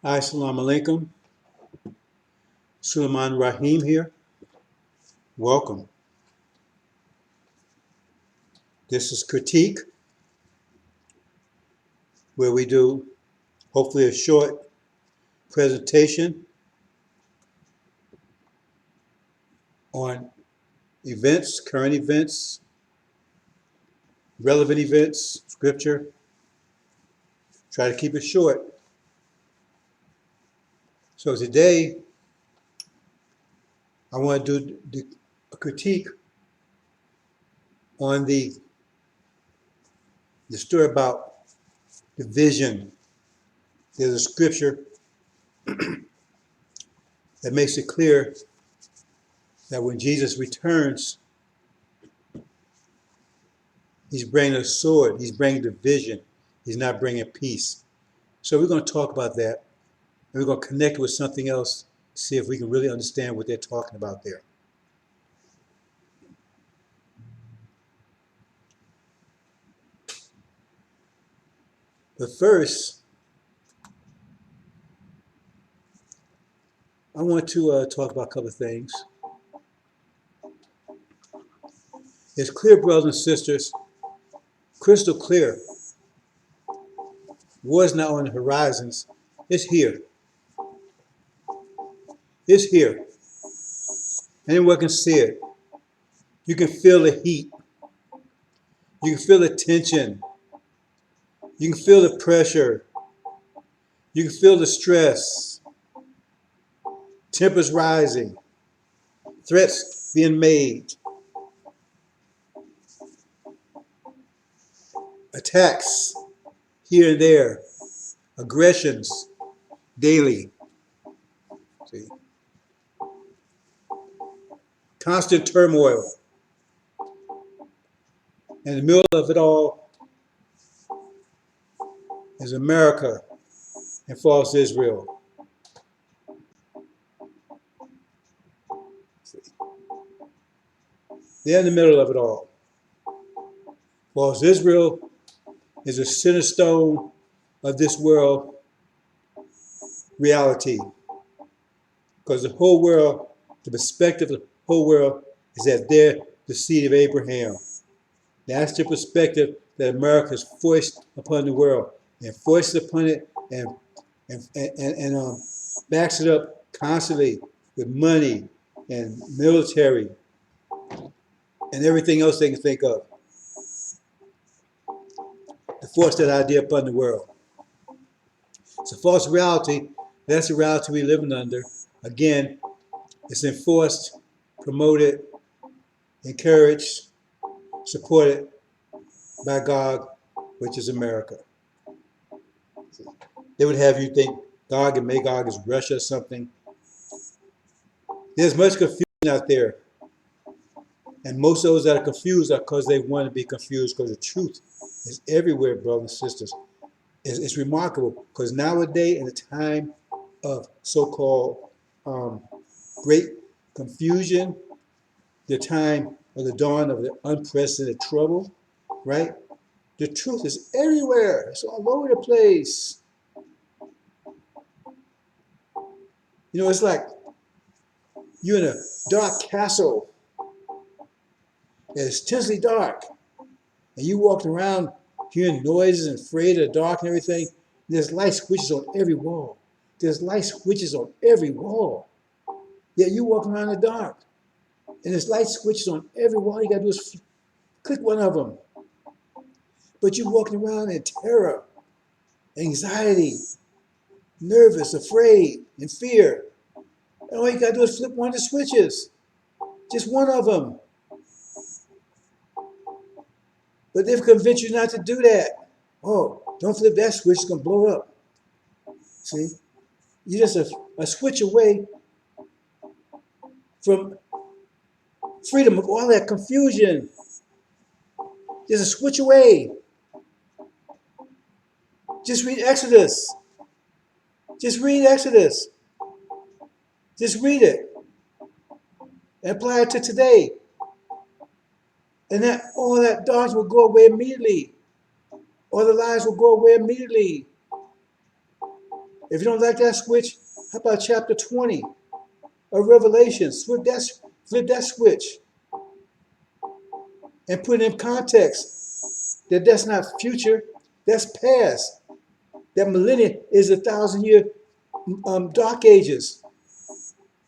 Assalamu alaikum. Sulaiman Rahim here. Welcome. This is Critique, where we do hopefully a short presentation on events, current events, relevant events, scripture. Try to keep it short. So today, I want to do a critique on the story about the vision. There's a scripture that makes it clear that when Jesus returns, he's bringing a sword. He's bringing division. He's not bringing peace. So we're going to talk about that. And we're going to connect with something else, see if we can really understand what they're talking about there. But first, I want to talk about a couple of things. It's clear, brothers and sisters, crystal clear. War is not on the horizons. It's here. It's here. Anyone can see it. You can feel the heat. You can feel the tension. You can feel the pressure. You can feel the stress. Tempers rising. Threats being made. Attacks here and there. Aggressions daily. See? Constant turmoil. In the middle of it all is America and false Israel. See? They're in the middle of it all. False Israel is a center stone of this world reality. Because the whole world, the perspective of the whole world is that they're the seed of Abraham. That's the perspective that America has forced upon the world, and forced upon it, and backs it up constantly with money and military and everything else they can think of to force that idea upon the world. It's a false reality. That's the reality we're living under. Again, it's enforced, promoted, encouraged, supported by God, which is America. They would have you think Gog and Magog is Russia or something. There's much confusion out there. And most of those that are confused are because they want to be confused, because the truth is everywhere, brothers and sisters. It's remarkable, because nowadays, in the time of so-called great confusion, the time of the dawn of the unprecedented trouble, right? The truth is everywhere. It's all over the place. You know, it's like you're in a dark castle. It's intensely dark. And you walking around hearing noises and afraid of the dark and everything. There's light switches on every wall. There's light switches on every wall. Yet you walk around in the dark. And there's light switches on every wall. You got to do is click one of them. But you're walking around in terror, anxiety, nervous, afraid, and fear. And all you got to do is flip one of the switches. Just one of them. But they've convinced you not to do that. Oh, don't flip that switch, it's going to blow up. See? You're just a switch away from freedom of all that confusion. Just a switch away. Just read Exodus. Just read Exodus. Just read it. And apply it to today. And that all that darkness will go away immediately. All the lies will go away immediately. If you don't like that switch, how about chapter 20 of Revelation? Flip that switch and put it in context that that's not future, that's past. That millennium is 1,000 year dark ages.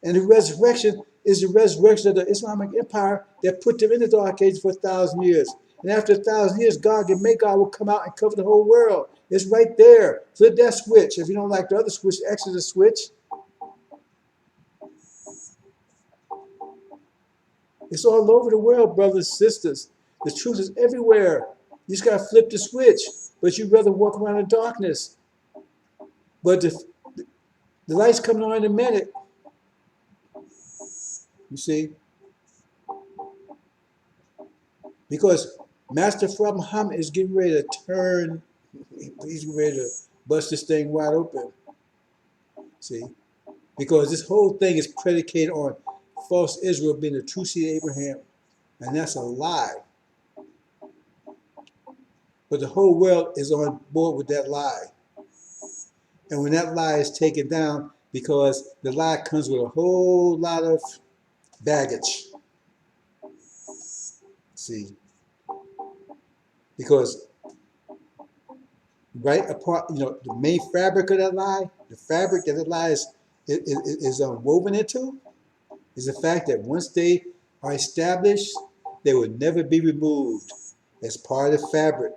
And the resurrection is the resurrection of the Islamic Empire that put them in the dark ages for 1,000 years. And after 1,000 years, God will come out and cover the whole world. It's right there. Flip that switch. If you don't like the other switch, the Exodus switch. It's all over the world, brothers and sisters. The truth is everywhere. You just got to flip the switch. But you'd rather walk around in darkness. But the light's coming on in a minute. You see? Because Master Prophet Muhammad is getting ready to turn, he's getting ready to bust this thing wide open. See? Because this whole thing is predicated on false Israel being the true seed of Abraham. And that's a lie. But the whole world is on board with that lie. And when that lie is taken down, because the lie comes with a whole lot of baggage. See? Because right apart, the main fabric of that lie, the fabric that the lie is woven into, is the fact that once they are established, they will never be removed as part of the fabric.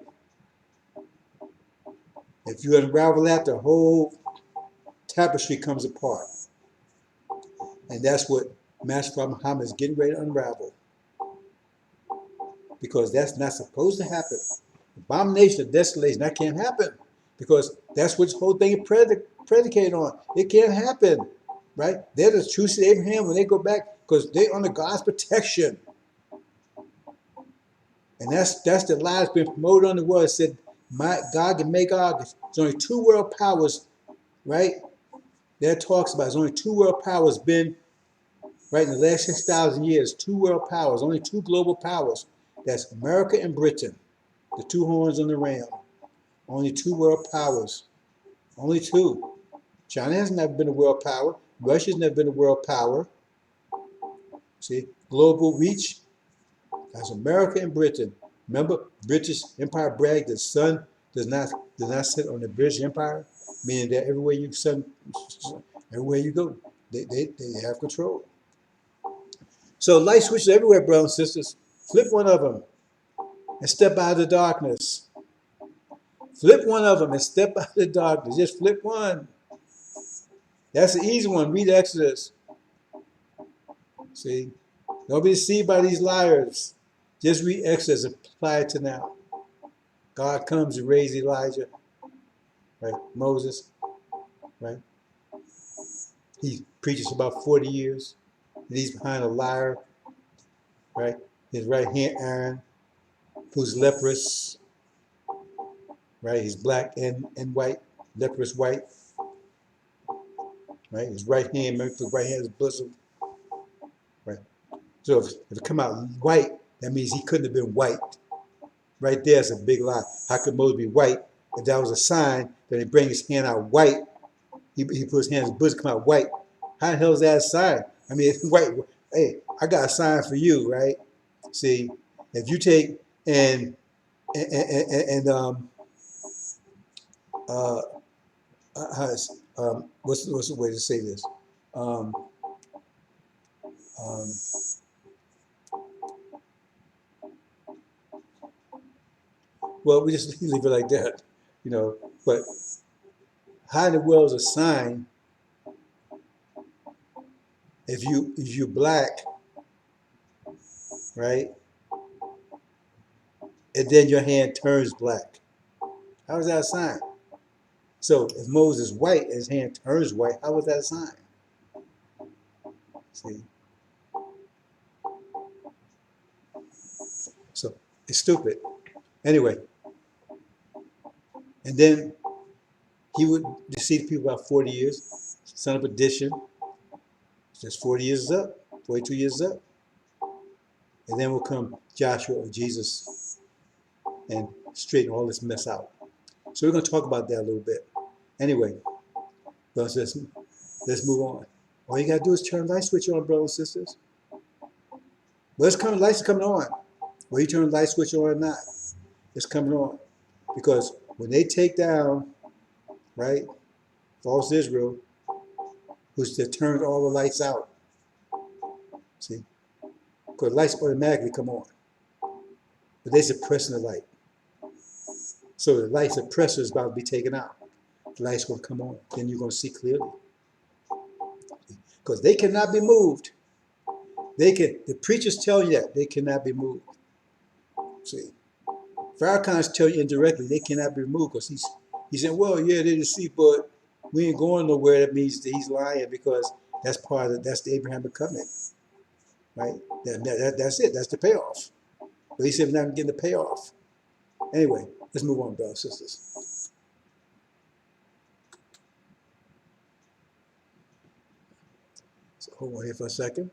If you unravel that, the whole tapestry comes apart. And that's what Master Prophet Muhammad is getting ready to unravel. Because that's not supposed to happen. Abomination of desolation, that can't happen. Because that's what this whole thing is predicated on. It can't happen. Right? They're the true seed of Abraham when they go back, because they're under God's protection. And that's the lie that's been promoted on the world. It said, Gog and Magog, there's only two world powers, right? That talks about, there's only two world powers been, right, in the last 6,000 years, two world powers, only two global powers. That's America and Britain, the two horns on the ram. Only two world powers. Only two. China has never been a world power. Russia's never been a world power. See, global reach, that's America and Britain. Remember, British Empire bragged the sun does not sit on the British Empire, meaning that everywhere everywhere you go, they have control. So light switches everywhere, brothers and sisters. Flip one of them and step out of the darkness. Flip one of them and step out of the darkness. Just flip one. That's the easy one. Read Exodus. See? Don't be deceived by these liars. Just read Exodus and apply it to now. God comes to raise Elijah, right? Moses, right? He preaches about 40 years. And he's behind a liar, right? His right hand, Aaron, who's leprous, right? He's black and white, leprous white, right? His right hand, maybe the right hand is bosom, right? So if it come out white, that means he couldn't have been white. Right there is a big lie. How could Moses be white? If that was a sign that he bring his hand out white, he put his hand in his bosom, come out white. How the hell is that a sign? I mean, it's white. Hey, I got a sign for you, right? See, if you take what's the way to say this? Um, um, well, we just leave it like that, But how in the world is a sign if you're black, right? And then your hand turns black. How is that a sign? So if Moses is white and his hand turns white, how was that a sign? See? So it's stupid. Anyway, and then he would deceive people about 40 years. Son of addition. Just 40 years is up. 42 years is up. And then will come Joshua or Jesus and straighten all this mess out. So we're going to talk about that a little bit. Anyway, Brothers and sisters, let's move on. All you got to do is turn the light switch on, brothers and sisters. Well, lights are coming on. Whether you turn the light switch on or not, it's coming on. Because when they take down, right, false Israel, which they turned all the lights out, see, because lights automatically come on, but they suppressing the light. So the light suppressor is about to be taken out. The light's going to come on. Then you're going to see clearly. Because they cannot be moved. The preachers tell you that they cannot be moved. See, Farrakhan's tell you indirectly they cannot be removed because he's saying, well, yeah, they deceive, but we ain't going nowhere. That means that he's lying because that's that's the Abrahamic covenant, right? That's it. That's the payoff. But he said we're not getting the payoff. Anyway, let's move on, brothers and sisters. So hold on here for a second.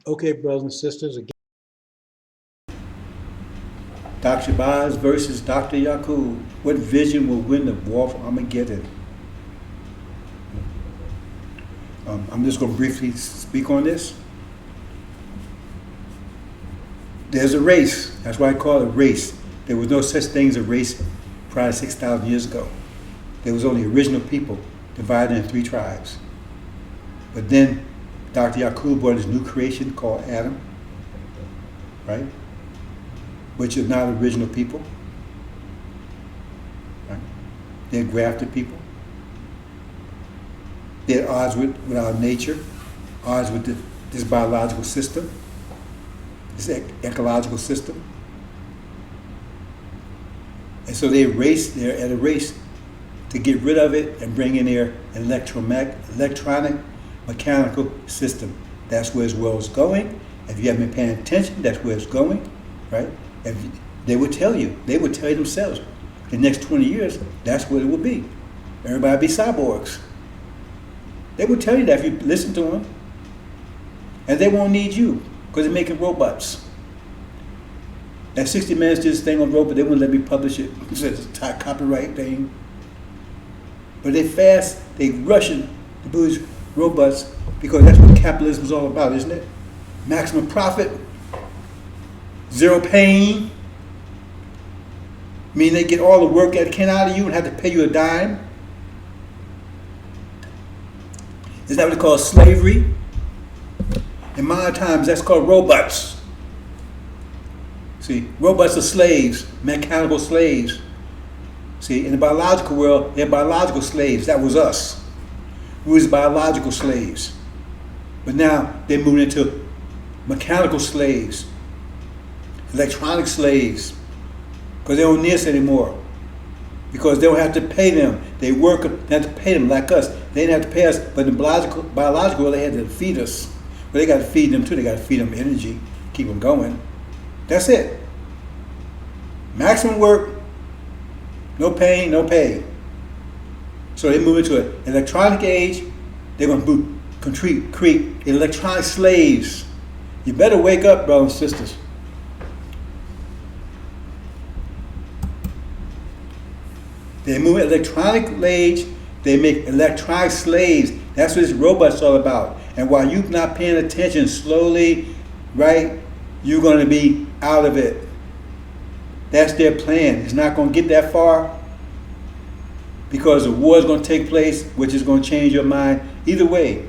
Okay, brothers and sisters, again. Dr. Baz versus Dr. Yakub. What vision will win the war for Armageddon? I'm just going to briefly speak on this. There's a race. That's why I call it a race. There was no such thing as a race prior to 6,000 years ago. There was only original people divided into 3 tribes. But then Dr. Yakub brought his new creation called Adam, right? Which is not original people. Right? They're grafted people. They're at odds with our nature, odds with this biological system, this ecological system. And so they're at a race to get rid of it and bring in their electronic mechanical system. That's where this world's going. If you haven't been paying attention, that's where it's going, right? They would tell you themselves, the next 20 years, that's what it will be. Everybody will be cyborgs. They would tell you that if you listen to them. And they won't need you, because they're making robots. That 60 Minutes did this thing on robot, they wouldn't let me publish it. It's a copyright thing. But they rushing to build robots because that's what capitalism is all about, isn't it? Maximum profit, zero pain. I mean, they get all the work that can out of you and have to pay you a dime. Is that what they call slavery? In modern times, that's called robots. See, robots are slaves, mechanical slaves. See, in the biological world, they're biological slaves. That was us. We was biological slaves. But now they're moving into mechanical slaves, electronic slaves, because they don't need us anymore. Because they don't have to pay them. They work, they have to pay them like us. They didn't have to pay us, but in the biological world, they had to feed us. But they got to feed them too. They got to feed them energy, keep them going. That's it. Maximum work, no pain, no pay. So they move into an electronic age. They're going to create electronic slaves. You better wake up, brothers and sisters. They move electronic age. They make electronic slaves. That's what this robot's all about. And while you're not paying attention, slowly, right, you're going to be out of it. That's their plan. It's not going to get that far because a war is going to take place, which is going to change your mind either way.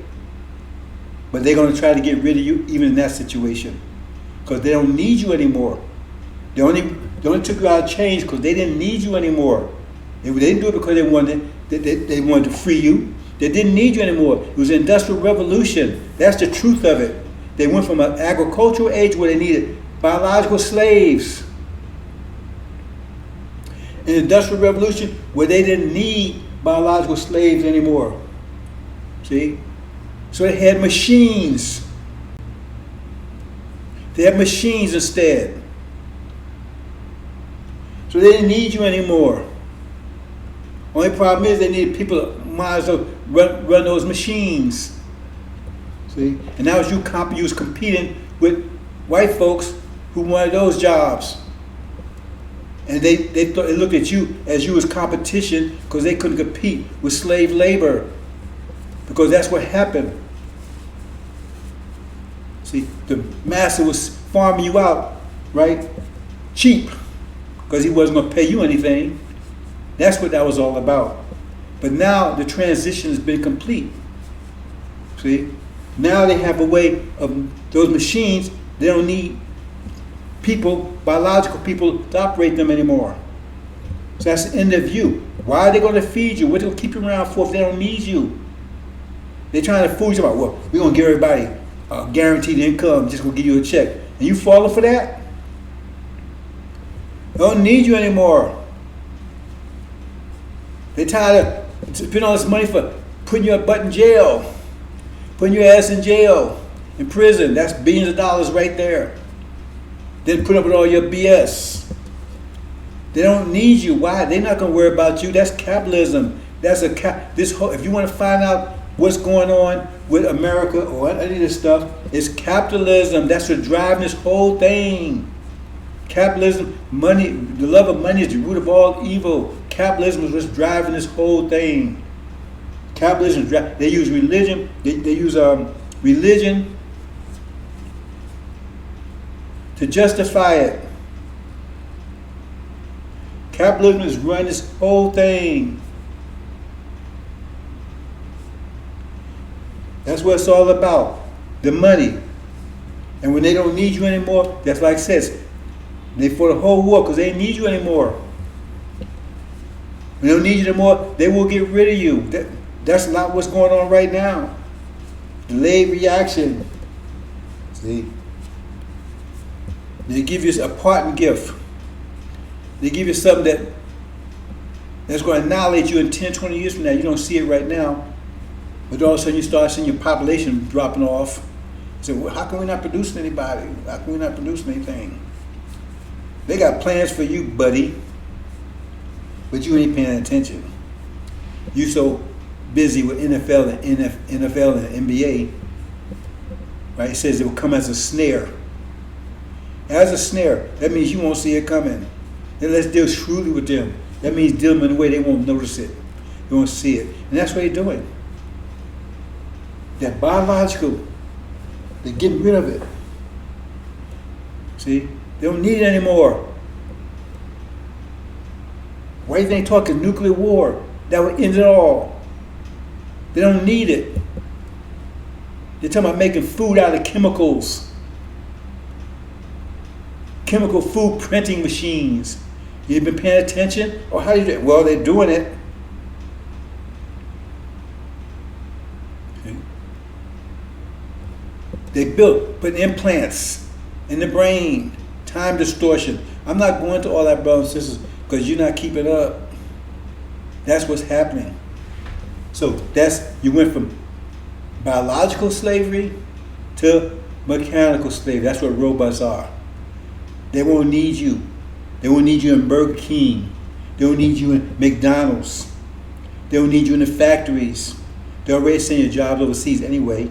But they're going to try to get rid of you even in that situation because they don't need you anymore. They only took you out of chains because they didn't need you anymore. They didn't do it because they wanted to free you. They didn't need you anymore. It was an industrial revolution. That's the truth of it. They went from an agricultural age where they needed biological slaves in the Industrial Revolution where they didn't need biological slaves anymore. See? So they had machines. They had machines instead. So they didn't need you anymore. Only problem is they needed people that might as well run those machines. See? And that was you was competing with white folks who wanted those jobs. And they looked at you as you as competition because they couldn't compete with slave labor. Because that's what happened. See, the master was farming you out, right? Cheap. Because he wasn't going to pay you anything. That's what that was all about. But now the transition has been complete. See? Now they have a way of those machines, they don't need people, biological people, to operate them anymore. So that's the end of you. Why are they going to feed you? What are they going to keep you around for if they don't need you? They're trying to fool you about, well, we're going to give everybody a guaranteed income, just going to give you a check. And you falling for that? They don't need you anymore. They're tired of spending all this money for putting your butt in jail, putting your ass in jail, in prison. That's billions of dollars right there. Then put up with all your BS. They don't need you. Why? They're not going to worry about you. That's capitalism. That's if you want to find out what's going on with America or any of this stuff, it's capitalism. That's what's driving this whole thing. Capitalism, money, the love of money is the root of all evil. Capitalism is what's driving this whole thing. Capitalism, they use religion, they use religion to justify it. Capitalism is running this whole thing. That's what it's all about, the money. And when they don't need you anymore, that's like it says, they for the whole war because they need you anymore. When they don't need you anymore, they will get rid of you. That's not what's going on right now. Delayed reaction. See? They give you a parting gift. They give you something that's going to annihilate you in 10, 20 years from now. You don't see it right now. But all of a sudden you start seeing your population dropping off. You say, well, how can we not produce anybody? How can we not produce anything? They got plans for you, buddy. But you ain't paying attention. You so busy with NFL and NBA. Right? It says it will come as a snare. As a snare, that means you won't see it coming. Then let's deal shrewdly with them. That means deal them in a way they won't notice it. They won't see it. And that's what they're doing. That biological, they're getting rid of it. See? They don't need it anymore. Why do you think talking nuclear war? That would end it all. They don't need it. They're talking about making food out of chemicals. Chemical food printing machines. You've been paying attention? Or how do you do it? Well, they're doing it. Okay. They put implants in the brain. Time distortion. I'm not going to all that, brothers and sisters, because you're not keeping up. That's what's happening. So you went from biological slavery to mechanical slavery. That's what robots are. They won't need you. They won't need you in Burger King. They won't need you in McDonald's. They don't need you in the factories. They're already sending your jobs overseas anyway.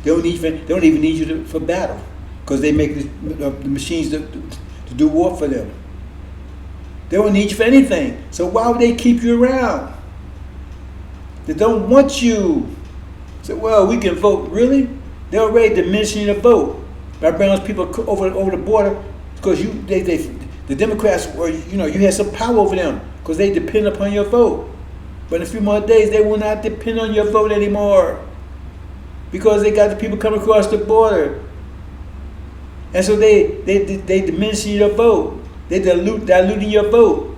They don't even need you for battle, because they make the machines to do war for them. They don't need you for anything. So why would they keep you around? They don't want you. So, well, we can vote. Really? They're already diminishing the vote by bringing those people over the border, because the Democrats, or you had some power over them because they depend upon your vote. But in a few more days, they will not depend on your vote anymore, because they got the people coming across the border. And so they diminishing your vote. They diluting your vote.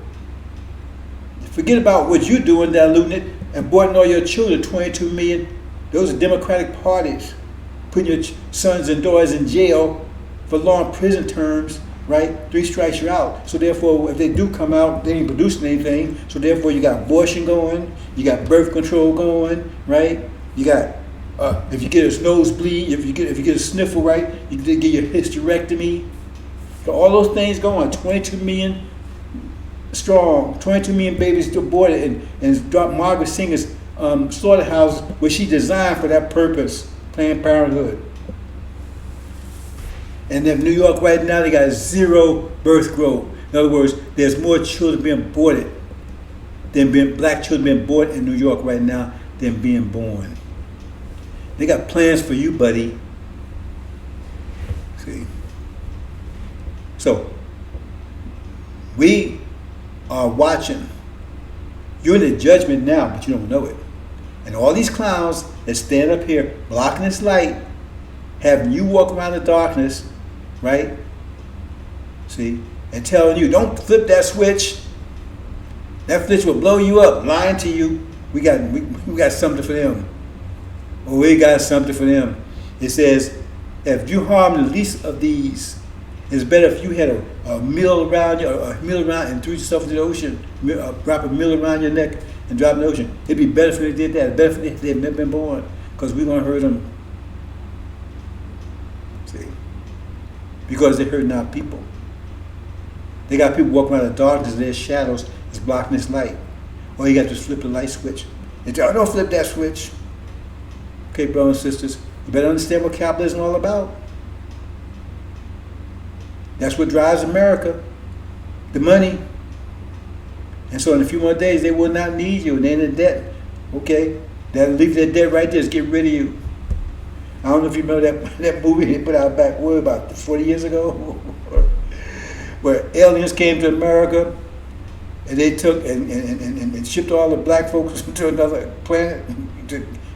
Forget about what you're doing, diluting it, and aborting all your children, 22 million. Those are Democratic parties, putting your sons and daughters in jail for long prison terms right? 3 strikes you're out. So therefore, if they do come out, they ain't producing anything. So therefore, you got abortion going, you got birth control going, right? You got if you get a nosebleed, if you get a sniffle, right, you get your hysterectomy. So all those things going. 22 million strong, 22 million babies aborted, and Margaret Singer's slaughterhouse, which she designed for that purpose, Planned Parenthood. And in New York right now, they got 0 birth growth. In other words, there's more children being aborted black children being aborted in New York right now than being born. They got plans for you, buddy. See? So, we are watching. You're in the judgment now, but you don't know it. And all these clowns that stand up here blocking this light, having you walk around the darkness, right? See? And telling you, don't flip that switch. That switch will blow you up, lying to you. We got something for them. Well, we got something for them. It says, if you harm the least of these, it's better if you had a meal around you, or a meal around and threw yourself into the ocean, drop a meal around your neck and drop in the ocean. It'd be better if they did that. It's better if they've never been born, because we're going to hurt them. See? Because they're hurting our people. They got people walking around in the darkness, their shadows is blocking this light. Or you got to flip the light switch. And tell, don't flip that switch. Okay, brothers and sisters, you better understand what capitalism is all about. That's what drives America, the money. And so in a few more days, they will not need you, and they're in debt. Okay, that'll leave their debt right there, just get rid of you. I don't know if you remember that movie they put out back, what, about 40 years ago? Where aliens came to America, and they took and shipped all the black folks to another planet,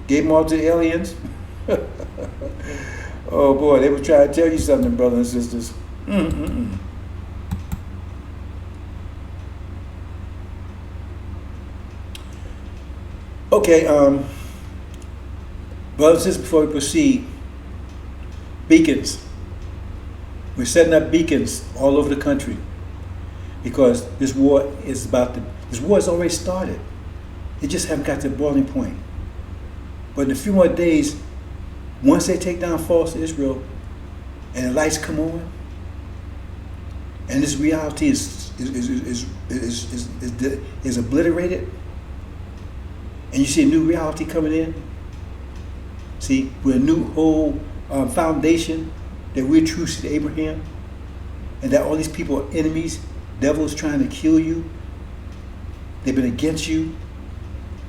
gave them all to the aliens. Oh boy, they were trying to tell you something, brothers and sisters. Okay, brothers and sisters, before we proceed, beacons. We're setting up beacons all over the country because this war is this war has already started. It just haven't got to the boiling point. But in a few more days, once they take down false Israel and the lights come on, and this reality is obliterated, and you see a new reality coming in. See, with a new whole foundation that we're true to Abraham, and that all these people are enemies, devils trying to kill you. They've been against you.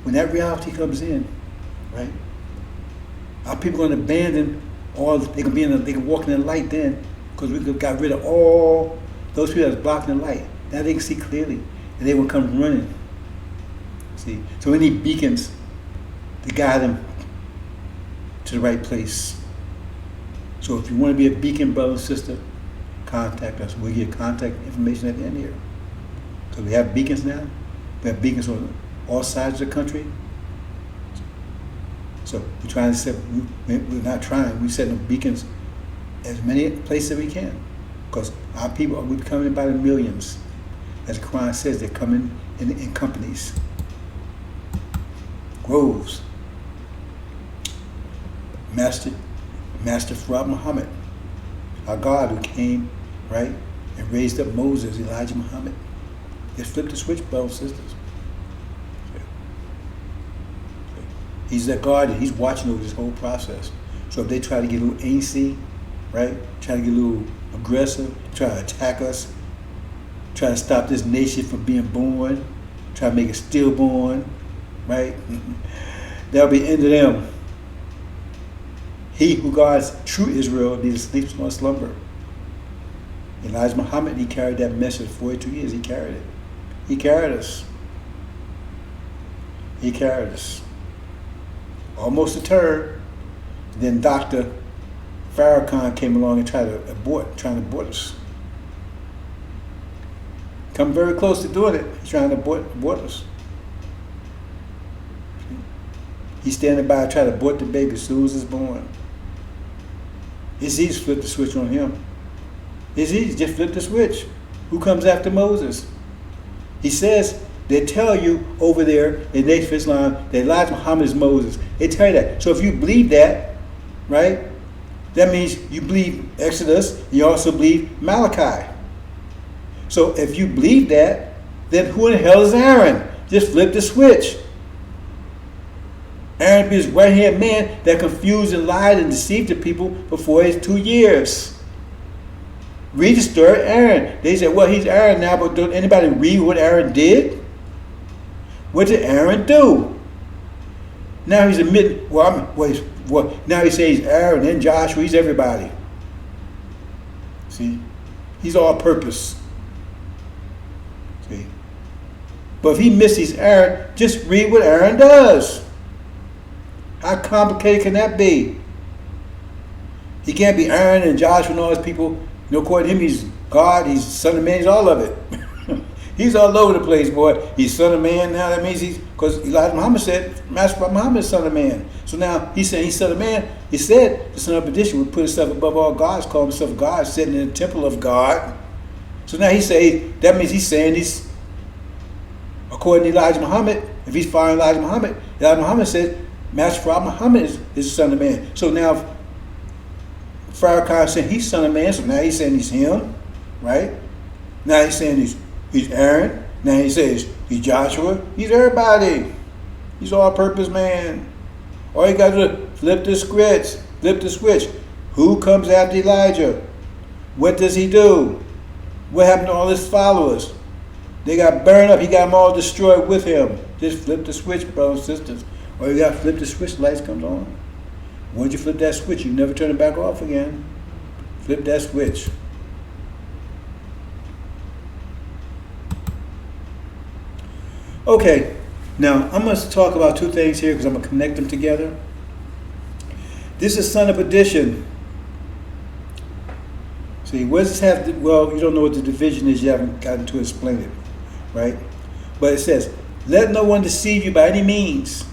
When that reality comes in, right? Our people are going to abandon all. They can walk in the light then, because we got rid of all those people that's blocking the light. Now they can see clearly, and they will come running. See, so we need beacons to guide them to the right place. So if you want to be a beacon, brother and sister, contact us. We'll get contact information at the end here. So we have beacons now. We have beacons on all sides of the country. So we're trying to set. We're not trying. We're setting up beacons as many places as we can, because our people we're coming in by the millions. As the Quran says, they're coming in companies, groves. Master Farad Muhammad, our God who came, right, and raised up Moses, Elijah, Muhammad. Just flip the switch, brothers and sisters. He's that God, and he's watching over this whole process. So if they try to get a little antsy, right, try to get a little aggressive, try to attack us, try to stop this nation from being born, try to make it stillborn, right, that'll be the end of them. He who guards true Israel neither sleeps nor slumber. Elijah Muhammad, he carried that message for 42 years. He carried it. He carried us. He carried us. Almost a turn. Then Dr. Farrakhan came along and trying to abort us. Come very close to doing it. He's trying to abort us. He's standing by trying to abort the baby as soon as it's born. It's easy to flip the switch on him. It's easy, just flip the switch. Who comes after Moses? He says, they tell you over there in Nation of Islam that Elijah Muhammad is Moses. They tell you that. So if you believe that, right, that means you believe Exodus, and you also believe Malachi. So if you believe that, then who in the hell is Aaron? Just flip the switch. Aaron be his right-hand man that confused and lied and deceived the people for 42 years. Read the story of Aaron. They said, well, he's Aaron now, but don't anybody read what Aaron did? What did Aaron do? Now he's admitting, now he says he's Aaron and Joshua, he's everybody. See? He's all purpose. See? But if he misses Aaron, just read what Aaron does. How complicated can that be? He can't be Aaron and Joshua and all his people. According to him, he's God, he's Son of Man, he's all of it. He's all over the place, boy. He's Son of Man now. That means because Elijah Muhammad said, Master Muhammad is Son of Man. So now he's saying he's Son of Man. He said the Son of Perdition would put himself above all gods, call himself God, sitting in the temple of God. So now that means he's saying he's, according to Elijah Muhammad, if he's following Elijah Muhammad said, Master Muhammad is the Son of Man. So now Farrakhan saying he's Son of Man, so now he's saying he's him, right? Now he's saying he's Aaron. Now he says he's Joshua. He's everybody. He's all-purpose man. All you got to do is flip the switch. Flip the switch. Who comes after Elijah? What does he do? What happened to all his followers? They got burned up. He got them all destroyed with him. Just flip the switch, brothers and sisters. Or you got to flip the switch, the lights comes on. Once you flip that switch, you never turn it back off again. Flip that switch. Okay, now I'm going to talk about two things here because I'm going to connect them together. This is Son of Perdition. See, what does this have to, well, you don't know what the division is, you haven't gotten to explain it, right? But it says, let no one deceive you by any means,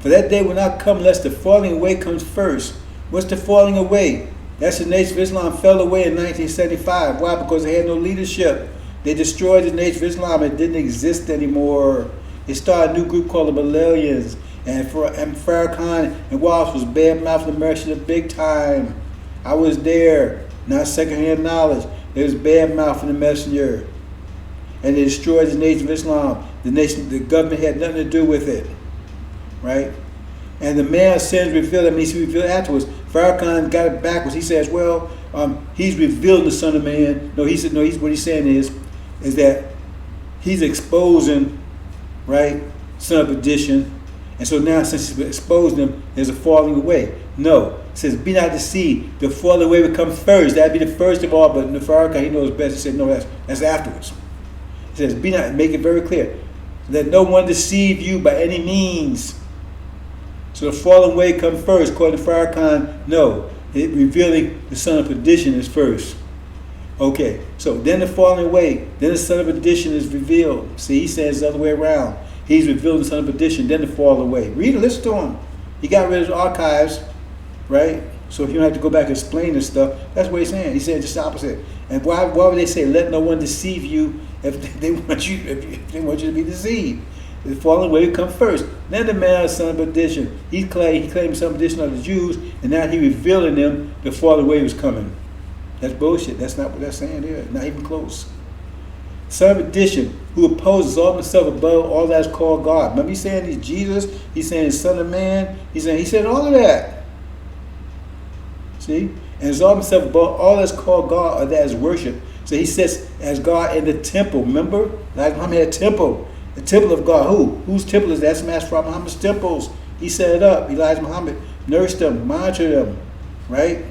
for that day will not come unless the falling away comes first. What's the falling away? That's the Nation of Islam fell away in 1975. Why? Because they had no leadership. They destroyed the Nation of Islam. It didn't exist anymore. It started a new group called the Millennials. And Farrakhan and Wallace was bad-mouthing America the big time. I was there, not secondhand knowledge. It was bad-mouthing the messenger. And they destroyed the Nation of Islam. The government had nothing to do with it. Right? And the man of sins revealed, that means he revealed afterwards. Farrakhan got it backwards. He says, well, he's revealed the Son of Man. No, what he's saying is that he's exposing, right, Son of Perdition. And so now, since he's exposed them, there's a falling away. No, it says, be not deceived. The falling away would come first. That'd be the first of all, but Farrakhan, he knows best. He said, no, that's afterwards. It says, be not, make it very clear. Let no one deceive you by any means. So the falling away comes first. According to Farrakhan, no. Revealing the Son of Perdition is first. Okay, so then the falling away, then the Son of Perdition is revealed. See, he says the other way around. He's revealing the Son of Perdition, then the fall away. Read it, listen to him. He got rid of his archives, right? So if you don't have to go back and explain this stuff, that's what he's saying. He said just the opposite. And why would they say, let no one deceive you if they want you to be deceived? The falling away will come first. Then the man of the Son of Perdition. He claimed Son of Perdition of the Jews, and now he revealing them the falling away was coming. That's bullshit. That's not what that's saying here. Not even close. Son of Perdition, who opposes all himself above all that is called God. Remember he's saying he's Jesus, he's saying he's Son of Man, he said all of that. See? And exalt himself above all that's called God or that is worship. So he sits as God in the temple. Remember? Like Muhammad had a temple. The temple of God. Who? Whose temple is that? That's Master Muhammad's temples. He set it up. Elijah Muhammad nursed them, monitored them, right?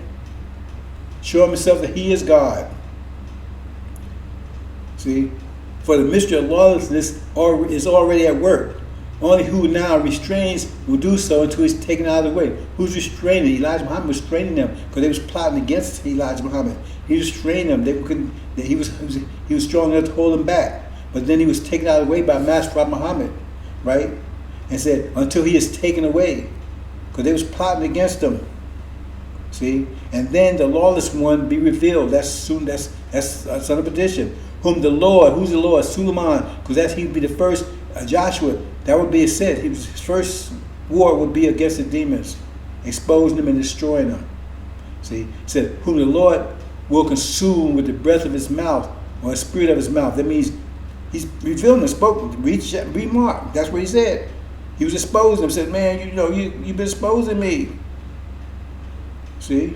Show himself that he is God. See? For the mystery of lawlessness is already at work. Only who now restrains will do so until he's taken out of the way. Who's restraining? Elijah Muhammad was restraining them because they was plotting against Elijah Muhammad. He restrained them. He was strong enough to hold them back. But then he was taken out of the way by Master Muhammad, right? And said, until he is taken away. Because they was plotting against him. See, and then the lawless one be revealed. That's soon. That's son of perdition. Whom the Lord, who's the Lord? Suleiman, because that's he would be the first. Joshua, that would be said. His first war would be against the demons, exposing them and destroying them. See, it said, whom the Lord will consume with the breath of his mouth or the spirit of his mouth. That means he's revealing and spoke. Read Mark. That's what he said. He was exposing them. Said, man, you've been exposing me. See?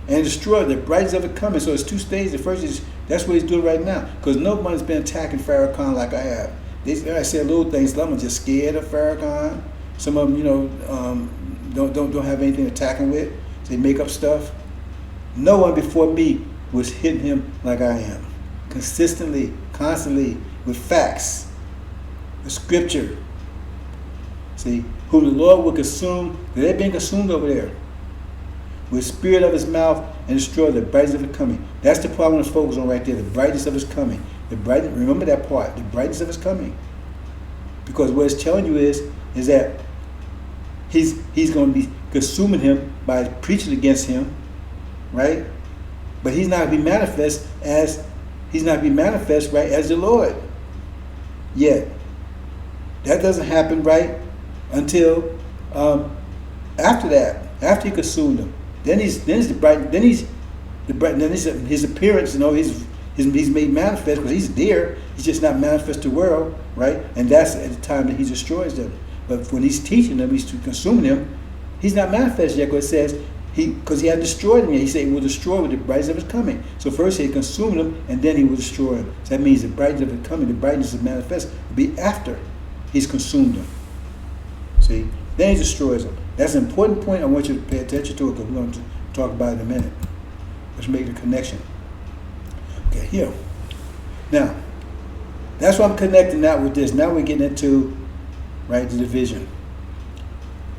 And destroy the brightness of it coming. So it's two stages. The first is, that's what he's doing right now. Because nobody's been attacking Farrakhan like I have. I say little things. Some are just scared of Farrakhan. Some of them, don't have anything to attack him with. They make up stuff. No one before me was hitting him like I am. Consistently, constantly, with facts, with scripture. See, whom the Lord will consume, they're being consumed over there, with the spirit of his mouth and destroy the brightness of his coming. That's the part I want to focus on right there, the brightness of his coming. Remember that part, the brightness of his coming. Because what it's telling you is that he's going to be consuming him by preaching against him, right? But he's not to be manifest as the Lord yet. That doesn't happen right until after that, after he consumed him. Then his appearance, he's made manifest because he's there. He's just not manifest to the world, right? And that's at the time that he destroys them. But when he's teaching them, he's consuming them, he's not manifest yet because it says because he had destroyed them yet. He said he will destroy with the brightness of his coming. So first he consumed them and then he will destroy them. So that means the brightness of his coming, the brightness of manifest will be after he's consumed them. See? Then he destroys them. That's an important point I want you to pay attention to it because we're going to talk about it in a minute. Let's make the connection. Okay, here. Now, that's why I'm connecting that with this. Now we're getting into, right, the division.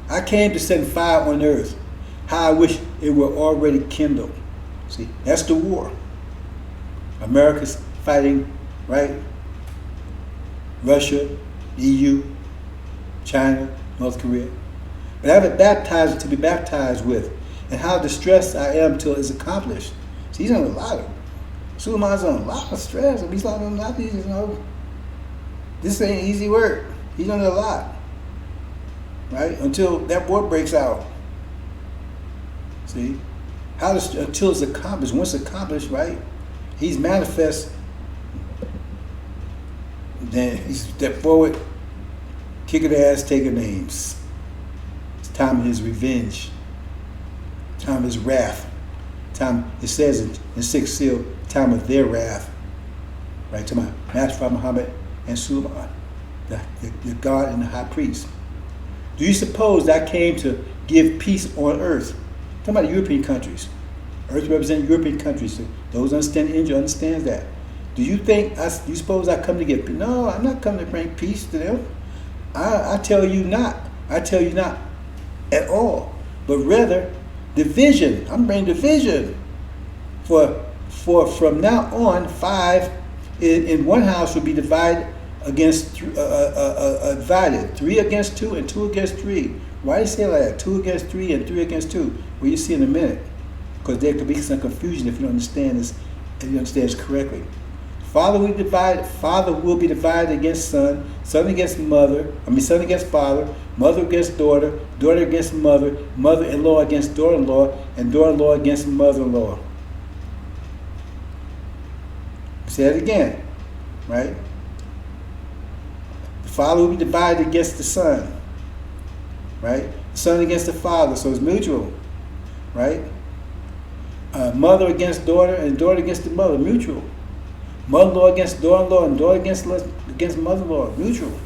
I came to set fire on earth. How I wish it were already kindled. See, that's the war. America's fighting, right? Russia, EU, China, North Korea. But I have it baptized to be baptized with, and how distressed I am till it's accomplished. See, he's on a lot of, Suleiman's on a lot of stress, and he's on a lot of these, this ain't easy work. He's on a lot, right? Until that war breaks out. See, until it's accomplished. Once it's accomplished, right? He's manifest. Then he step forward, kicking ass, taking names. It's time of his revenge. Time of his wrath. Time, it says in 6th seal, time of their wrath. Right? To my Master Muhammad and Suleiman, the God and the high priest. Do you suppose that I came to give peace on earth? Talking about the European countries. Earth represents European countries. So those understand the AL-INJIL understands that. Do you suppose I come to give peace? No, I'm not coming to bring peace to them. I tell you not. I tell you not at all. But rather, division. I'm bringing division. For from now on, 5 in one house will be divided against divided. 3 against 2 and 2 against 3. Why do you say like that? 2 against 3 and 3 against 2. Well, you see in a minute, because there could be some confusion if you don't understand this. If you understand this correctly, Father will be divided against son, son against mother. Son against father, mother against daughter, daughter against mother, mother-in-law against daughter-in-law, and daughter-in-law against mother-in-law. Say it again, right? The father will be divided against the son. Right? Son against the father, so it's mutual, right? Mother against daughter and daughter against the mother, mutual. Mother-in-law against daughter-in-law and daughter against mother-in-law, mutual.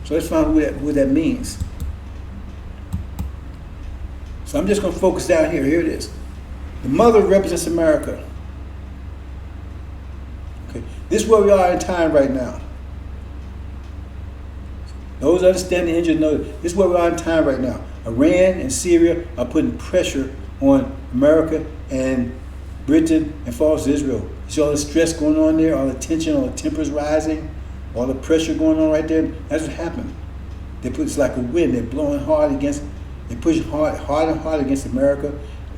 So let's find what that means. So I'm just going to focus down here. Here it is. The mother represents America. Okay, this is where we are in time right now. Those who understand the AL-INJIL know this is where we are in time right now. Iran and Syria are putting pressure on America and Britain and falls to Israel. You see all the stress going on there, all the tension, all the tempers rising, all the pressure going on right there. That's what happened. It's like a wind. They're blowing hard against, they're pushing hard and hard against America.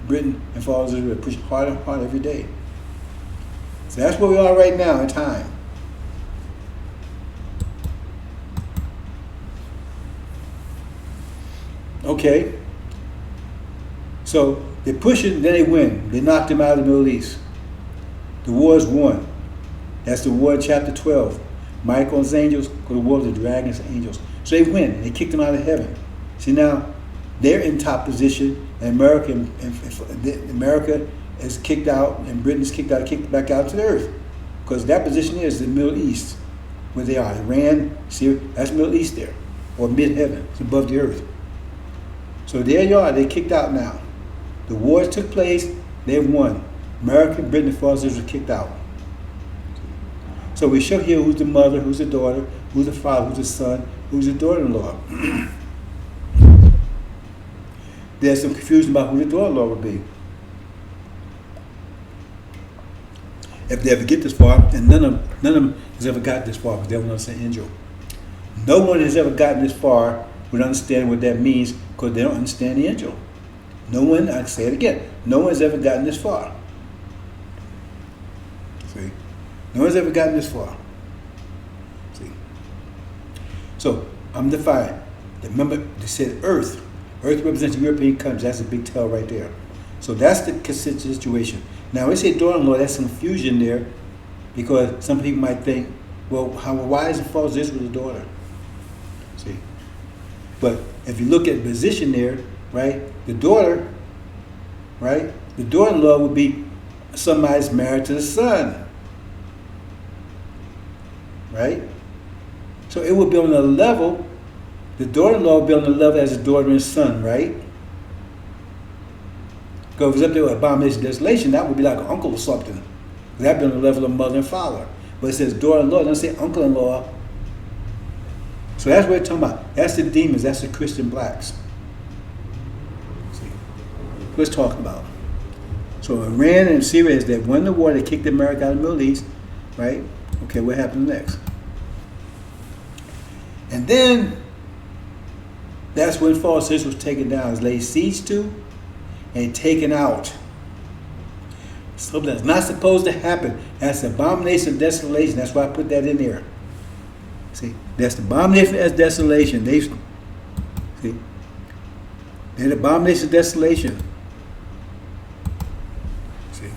Britain and followers of Israel, pushing harder and harder every day. So that's where we are right now in time. Okay. So they push it, then they win. They knocked him out of the Middle East. The war is won. That's the war in chapter 12. Michael and his angels go to war with the dragons and angels. So they win. They kicked them out of heaven. See, now they're in top position, and America is kicked out, and Britain is kicked out, kicked back out to the earth, because that position is the Middle East, where they are. Iran, Syria, that's Middle East there, or mid-heaven. It's above the earth. So there you are. They're kicked out now. The wars took place. They've won. America, Britain, and followers were kicked out. So we show here who's the mother, who's the daughter, who's the father, who's the son, who's the daughter-in-law. There's some confusion about who the daughter-in-law would be. If they ever get this far, and none of them has ever gotten this far, because they don't understand angel. No one has ever gotten this far with understanding what that means, because they don't understand the angel. No one, I say it again, no one has ever gotten this far. See? No one's ever gotten this far. See? So, I'm defining. Remember, they said earth. Earth represents European countries. That's a big tell right there. So that's the situation. Now, we say daughter-in-law, that's some confusion there, because some people might think, well, why is the false Israel the daughter? See? But if you look at the position there, right, the daughter, right, the daughter-in-law would be somebody's married to the son. Right? So it would be on a level, the daughter-in-law would be on the level as a daughter and son, right? Because if it's up there with abomination and desolation, that would be like an uncle or something. That would be on the level of mother and father. But it says daughter-in-law, it doesn't say uncle-in-law. So that's what we're talking about. That's the demons, that's the Christian blacks. See? What it's talking about. So Iran and Syria is that won the war, they kicked America out of the Middle East, right? Okay, what happens next? And then that's when false Israel was taken down. It's laid siege to and taken out. Something that's not supposed to happen. That's the abomination of desolation. That's why I put that in there. See, that's the abomination of desolation. See, they're the abomination of desolation. See,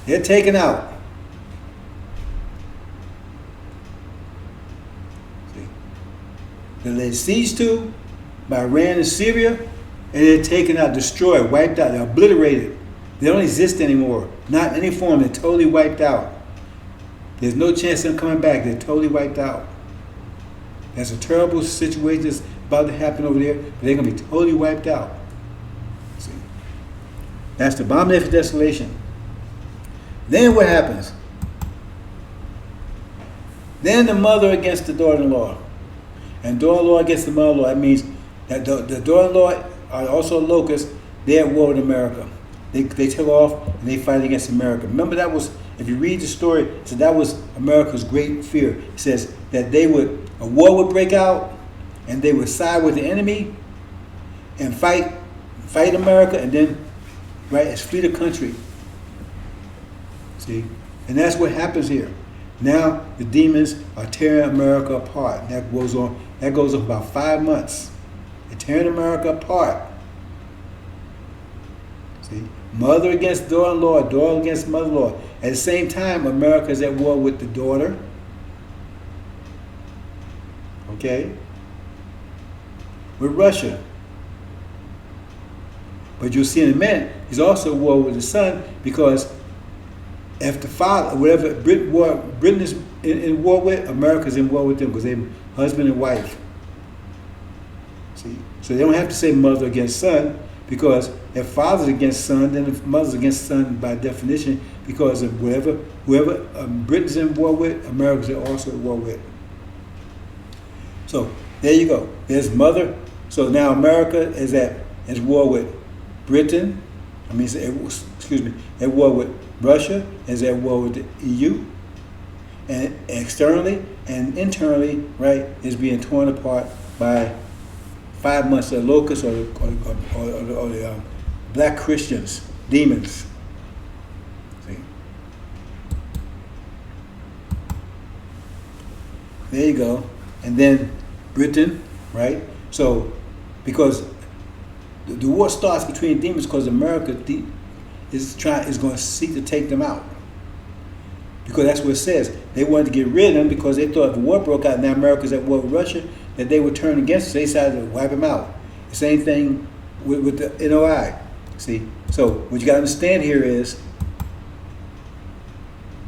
they're taken out. They're laid siege to by Iran and Syria, and they're taken out, destroyed, wiped out, they're obliterated. They don't exist anymore. Not in any form. They're totally wiped out. There's no chance of them coming back. They're totally wiped out. That's a terrible situation that's about to happen over there, but they're going to be totally wiped out. See? That's the abomination of desolation. Then what happens? Then the mother against the daughter-in-law. And daughter-in-law against the mother-in-law. That means that the daughter-in-law are also locusts. They're at war with America. They take off and they fight against America. Remember, that was, if you read the story, it said that was America's great fear. It says that a war would break out, and they would side with the enemy and fight America, and then, right, flee the country. See? And that's what happens here. Now the demons are tearing America apart. That goes on about 5 months. They're tearing America apart. See? Mother against daughter-in-law, daughter against mother-in-law. At the same time, America is at war with the daughter. Okay? With Russia. But you'll see in a minute, he's also at war with the son, because if the father, whatever Britain is in war with, America's in war with them, because they're husband and wife. See? So they don't have to say mother against son, because if father's against son, then if mother's against son by definition, because of whoever Britain's in war with, America's also at war with. So there you go. There's mother. So now America is at war with Britain. At war with Russia, is at war with the EU, and externally and internally, right, is being torn apart by 5 months of locusts or the black Christians. demons. See? There you go. And then Britain, right? So, because the war starts between demons because America is going to seek to take them out. Because that's what it says. They wanted to get rid of them because they thought if the war broke out and now America's at war with Russia, that they would turn against us. They decided to wipe them out. The same thing with the NOI. See? So what you got to understand here is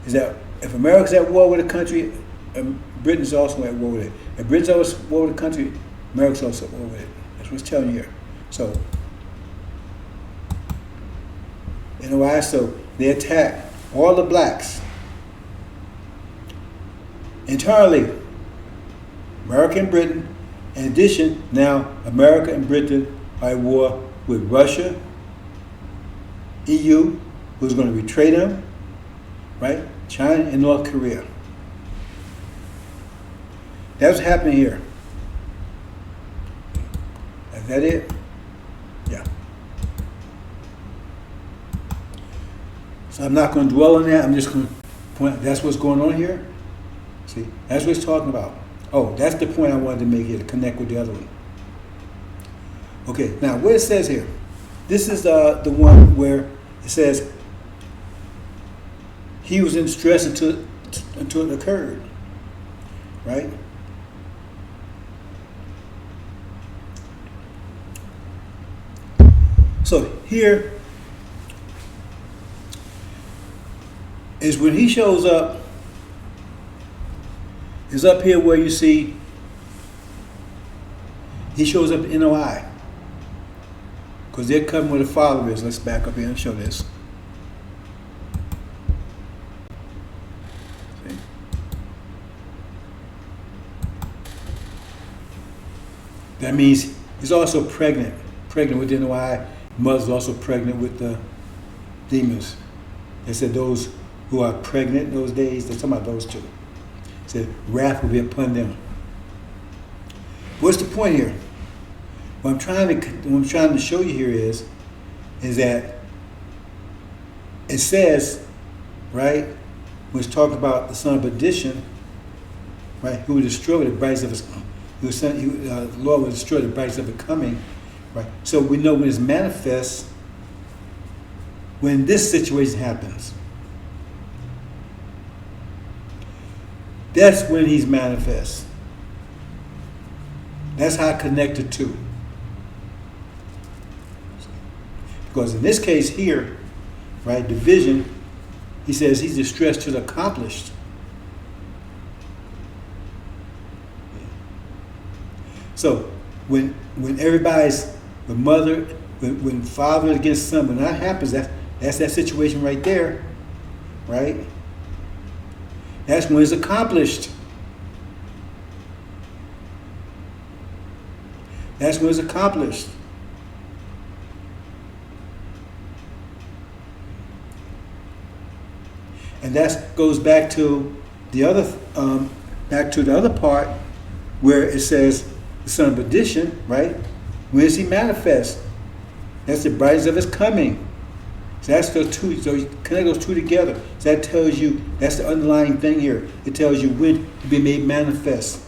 that if America's at war with a country, Britain's also at war with it. If Britain's also at war with a country, America's also at war with it. That's what it's telling you here. So, NOI, so they attack all the blacks. Entirely, America and Britain. In addition, now America and Britain are at war with Russia, EU, who's going to betray them, right? China and North Korea. That's what's happening here. Is that it? Yeah. So I'm not going to dwell on that. I'm just going to point out that's what's going on here. See, that's what it's talking about. Oh, that's the point I wanted to make here to connect with the other one. Okay, now what it says here. This is the one where it says he was in distress until it occurred, right? So here is when he shows up, is up here where you see he shows up in NOI. Because they're coming where the Father is. Let's back up here and show this. See? That means he's also pregnant with the NOI. Mother's also pregnant with the demons. They said those who are pregnant in those days, they're talking about those two. Said wrath will be upon them. What's the point here? What I'm trying to show you here is that it says, right, when it's talking about the son of perdition, right, who would destroy the brightness of his, the Lord will destroy the brightness of the coming, right? So we know when it's manifest, when this situation happens. That's when he's manifest. That's how connected to. Because in this case here, right, division, he says he's distressed to the accomplished. So when everybody's when father against son, when that happens, that's that situation right there, right? That's when it's accomplished. That's when it's accomplished. And that goes back to the other part where it says the son of perdition, right? When does he manifest? That's the brightness of his coming. So that's those two. So you connect those two together. So that tells you that's the underlying thing here. It tells you when to be made manifest.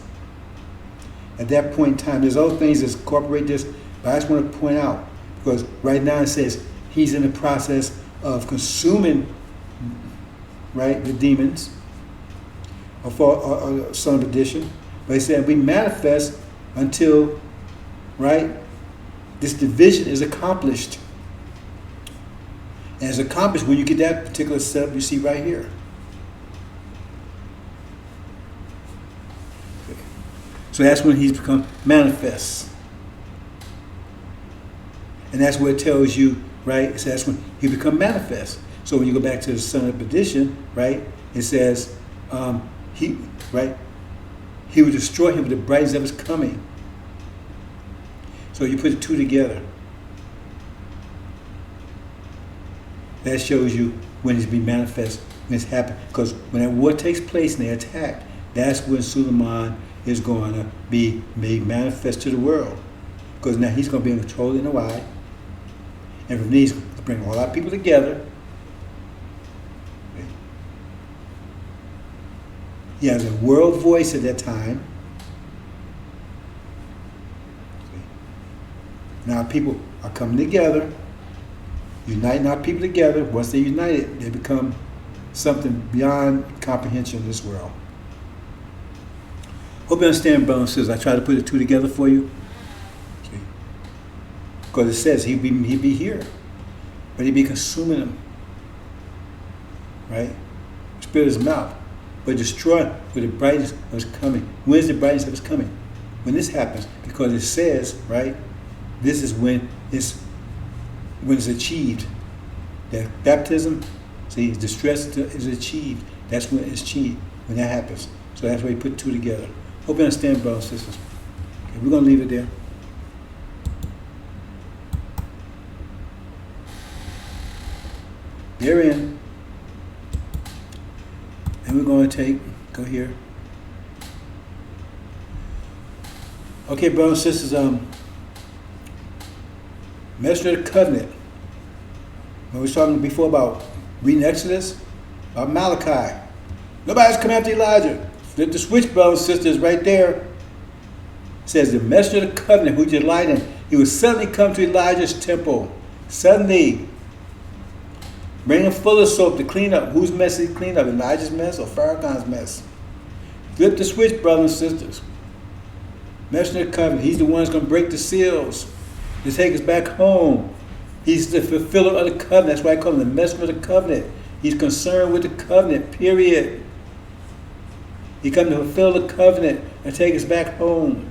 At that point in time, there's other things that incorporate this, but I just want to point out because right now it says he's in the process of consuming, right, the demons, or son of perdition. But he said we manifest until, right, this division is accomplished. And it's accomplished when you get that particular setup you see right here. So that's when he's become manifest. And that's what it tells you, right? So that's when he become manifest. So when you go back to the son of perdition, right, it says he would destroy him with the brightness of his coming. So you put the two together. That shows you when it's being manifest, when it's happened. Because when that war takes place and they attack, that's when Suleiman is going to be made manifest to the world. Because now he's going to be in control in the wide. And from these, to bring all our people together. He has a world voice at that time. Now people are coming together, uniting our people together. Once they're united, they become something beyond comprehension in this world. Hope you understand, brothers and sisters. I try to put the two together for you. Because it says he'd be here, but he'd be consuming them. Right? Spit his mouth, but destroy with the brightness of his coming. When's the brightness of his coming? When this happens, because it says, right, this is when it's achieved. That baptism, see, distress is achieved. That's when it's achieved, when that happens. So that's why we put two together. Hope you understand, brothers and sisters. Okay, we're going to leave it there. They're in. And we're going to go here. Okay, brothers and sisters, Messenger of the Covenant. When we were talking before about reading Exodus, about Malachi. Nobody's coming after Elijah. Flip the switch, brothers and sisters, right there. It says the Messenger of the Covenant, who delight in, he would suddenly come to Elijah's temple. Suddenly. Bring him full of soap to clean up. Whose mess he clean up? Elijah's mess or Farrakhan's mess? Flip the switch, brothers and sisters. Messenger of the Covenant. He's the one that's going to break the seals to take us back home. He's the fulfiller of the covenant. That's why I call him the Messenger of the Covenant. He's concerned with the covenant, period. He comes to fulfill the covenant and take us back home.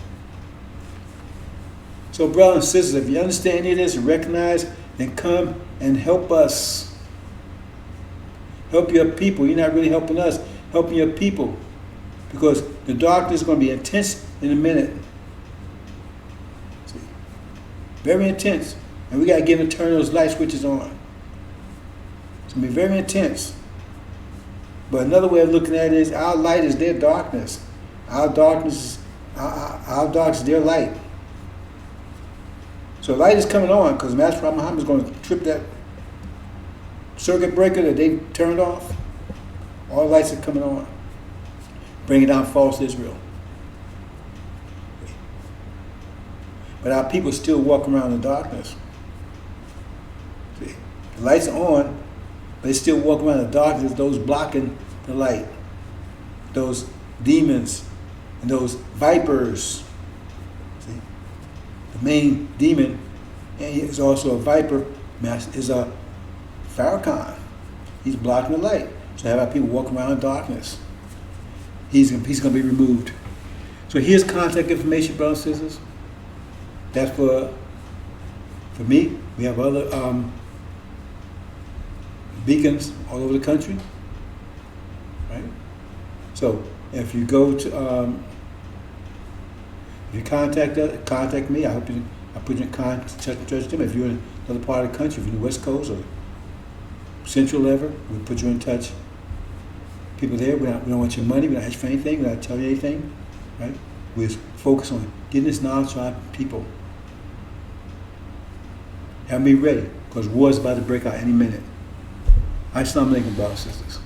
So, brothers and sisters, if you understand any of this and recognize, then come and help us. Help your people. You're not really helping us, helping your people. Because the darkness is going to be intense in a minute. See? Very intense. And we got to get them to turn those light switches on. It's going to be very intense. But another way of looking at it is our light is their darkness. Our darkness is their light. So light is coming on because Master Muhammad is going to trip that circuit breaker that they turned off. All lights are coming on. Bringing down false Israel. But our people still walk around in darkness. See, the lights are on, but they still walk around in darkness, those blocking the light. Those demons and those vipers. See, the main demon is also a viper, is a Farrakhan. He's blocking the light. So have our people walk around in darkness. He's going to be removed. So here's contact information, brothers and sisters. That's for me. We have other beacons all over the country. Right? So if you go to, if you contact me, I put you in contact with them. If you're in another part of the country, if you're in the West Coast or Central ever, we'll put you in touch. People there, we don't want your money, we don't ask for anything, we don't tell you anything, right? We focus on getting this knowledge to our people. Have me ready, because war is about to break out any minute. Assalamu alaikum, brothers and sisters.